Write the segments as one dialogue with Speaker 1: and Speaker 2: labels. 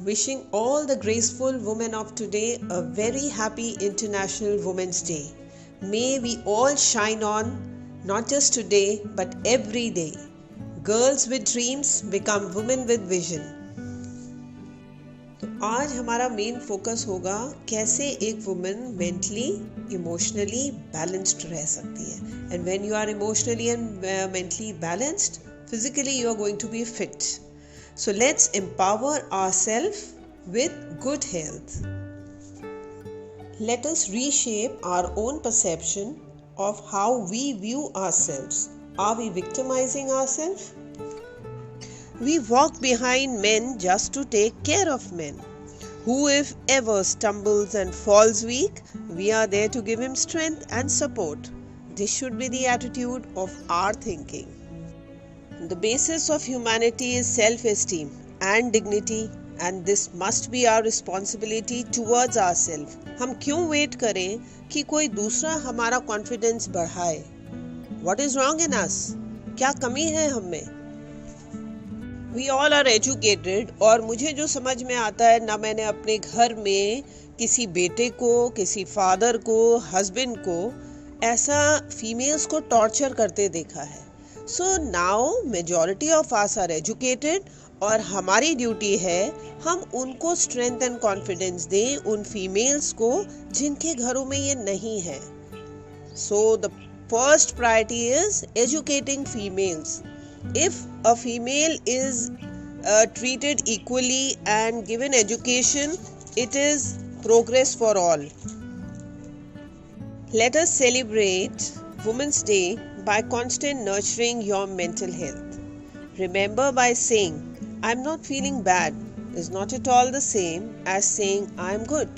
Speaker 1: Wishing all the graceful women of today a very happy International Women's Day. May we all shine on, not just today but every day. Girls with dreams become women with vision. तो आज हमारा main focus होगा कैसे एक woman mentally emotionally balanced रह सकती है. And when you are emotionally and mentally balanced, physically you are going to be fit. So let's empower ourselves with good health. Let us reshape our own perception of how we view ourselves. Are we victimizing ourselves? We walk behind men just to take care of men. Who, if ever, stumbles and falls weak, we are there to give him strength and support. This should be the attitude of our thinking. The basis of humanity is self-esteem and dignity, and this must be our responsibility towards ourselves. हम क्यों wait करें कि कोई दूसरा हमारा confidence बढ़ाए? What is wrong in us? क्या कमी है हम में? We all are educated, और मुझे जो समझ में आता है, ना मैंने अपने घर में किसी बेटे को, किसी फादर को, हस्बैंड को ऐसा फीमेल्स को टॉर्चर करते देखा है. So now majority of us are educated, और हमारी ड्यूटी है हम उनको स्ट्रेंथ एंड कॉन्फिडेंस दें, उन फीमेल्स को जिनके घरों में ये नहीं है. So the first priority is educating females. If a female is treated equally and given education, it is progress for all. Let us celebrate Women's Day by constant nurturing your mental health. Remember by saying, I'm not feeling bad is not at all the same as saying I'm good.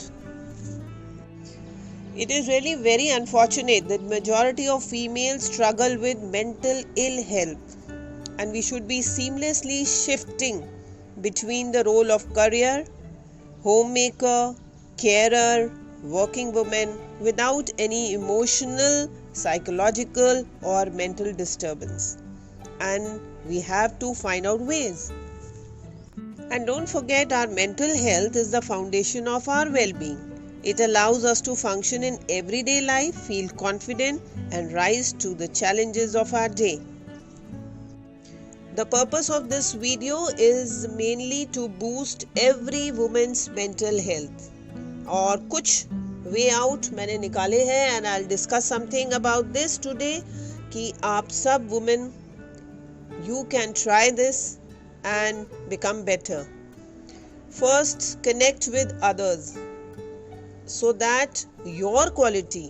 Speaker 1: It is really very unfortunate that majority of females struggle with mental ill health, and we should be seamlessly shifting between the role of career, homemaker, carer, working woman without any emotional, psychological or mental disturbance. And we have to find out ways. And don't forget, our mental health is the foundation of our well-being. It allows us to function in everyday life, feel confident and rise to the challenges of our day. The purpose of this video is mainly to boost every woman's mental health. और कुछ way out मैंने निकाले हैं, and I will discuss something about this today कि आप सब women you can try this and become better. First, connect with others so that your quality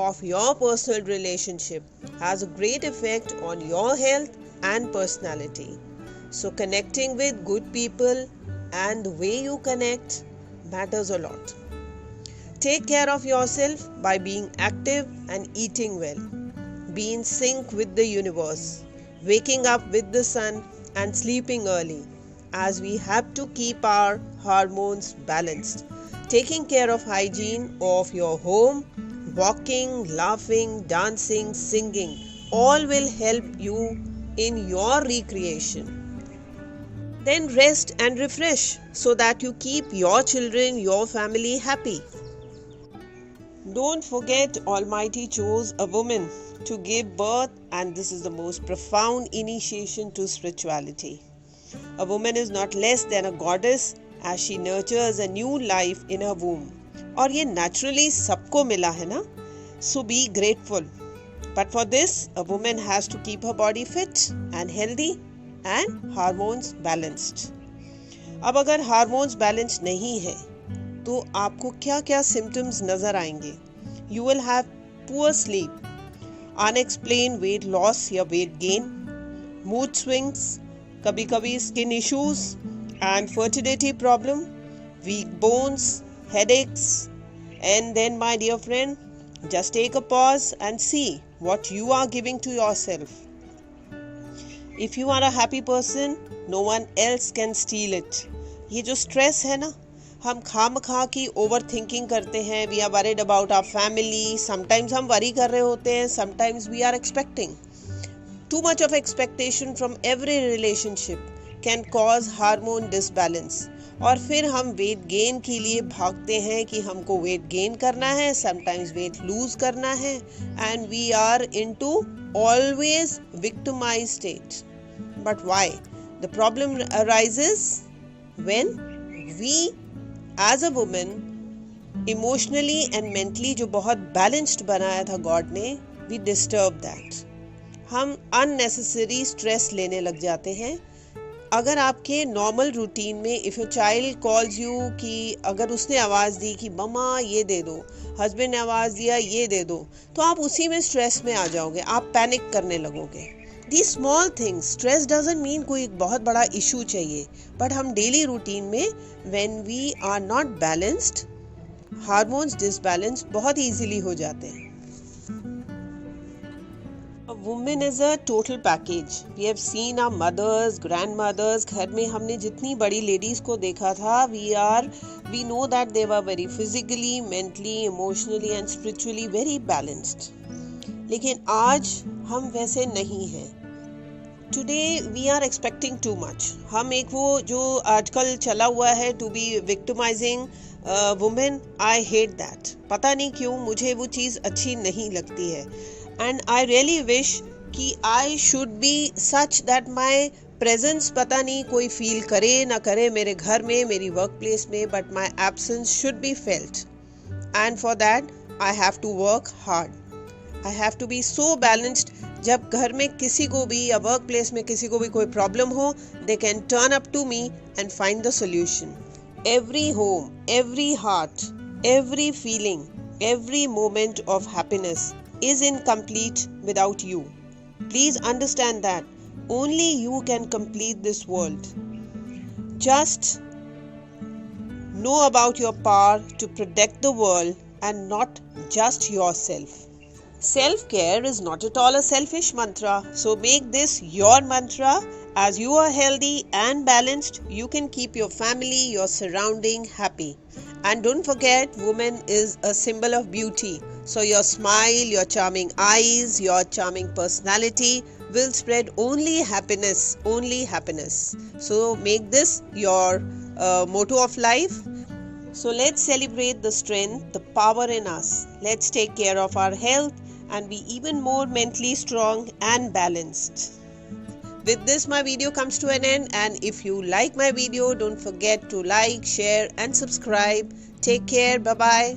Speaker 1: of your personal relationship has a great effect on your health and personality. So connecting with good people and the way you connect matters a lot. Take care of yourself by being active and eating well. Be in sync with the universe, waking up with the sun and sleeping early, as we have to keep our hormones balanced. Taking care of hygiene of your home, walking, laughing, dancing, singing, all will help you in your recreation. Then rest and refresh so that you keep your children, your family happy. Don't forget, Almighty chose a woman to give birth, and this is the most profound initiation to spirituality. A woman is not less than a goddess as she nurtures a new life in her womb. और ये naturally सबको मिला है ना? So be grateful. But for this, a woman has to keep her body fit and healthy and hormones balanced. अब अगर hormones balance नहीं है तो आपको क्या क्या सिम्टम्स नजर आएंगे? You will have poor sleep, unexplained weight loss या वेट गेन, मूड स्विंग्स, कभी कभी skin issues and fertility problem, weak bones, headaches. And then my dear friend, just take a pause and see what you are giving to yourself. If you are a happy person, no one else can steal it. ये जो stress है ना, हम खामखा की over thinking करते हैं. We are worried about our family. Sometimes हम worry कर रहे होते हैं, sometimes we are expecting. Too much of expectation from every relationship can cause hormone disbalance. और फिर हम वेट गेन के लिए भागते हैं कि हमको वेट गेन करना है, समटाइम्स वेट लूज करना है, and we are into always victimized state. But why? The problem arises when we as a woman emotionally and mentally जो बहुत balanced बनाया था God ने, we disturb that. हम unnecessary stress लेने लग जाते हैं. अगर आपके नॉर्मल रूटीन में if your child calls you कि अगर उसने आवाज़ दी कि मम्मा ये दे दो, हस्बैंड ने आवाज़ दिया ये दे दो, तो आप उसी में स्ट्रेस में आ जाओगे, आप पैनिक करने लगोगे. The small things, stress doesn't mean कोई एक बहुत बड़ा इशू चाहिए, बट हम डेली रूटीन में when we are not balanced, hormones disbalance बहुत ईजीली हो जाते हैं. A woman is a total package. We have seen our mothers, grandmothers. घर में हमने जितनी बड़ी ladies को देखा था, we know that they were very physically, mentally, emotionally and spiritually very balanced. लेकिन आज हम वैसे नहीं हैं. Today we are expecting too much. हम एक वो जो आजकल चला हुआ है to be victimizing women, I hate that. पता नहीं क्यों मुझे वो चीज़ अच्छी नहीं लगती है. And I really wish कि I should be such that my presence पता नहीं कोई feel करे ना करे मेरे घर में, मेरी work place में, but my absence should be felt. And for that I have to work hard. I have to be so balanced. जब घर में किसी को भी या work place में किसी को भी कोई problem हो, they can turn up to me and find the solution. Every home, every heart, every feeling, every moment of happiness is incomplete without you. Please understand that only you can complete this world. Just know about your power to protect the world and not just yourself. Self-care is not at all a selfish mantra, so make this your mantra. As you are healthy and balanced, you can keep your family, your surrounding happy. And don't forget, woman is a symbol of beauty. So your smile, your charming eyes, your charming personality will spread only happiness, only happiness. So make this your motto of life. So let's celebrate the strength, the power in us. Let's take care of our health and be even more mentally strong and balanced. With this, my video comes to an end, and if you like my video, don't forget to like, share and subscribe. Take care. Bye-bye.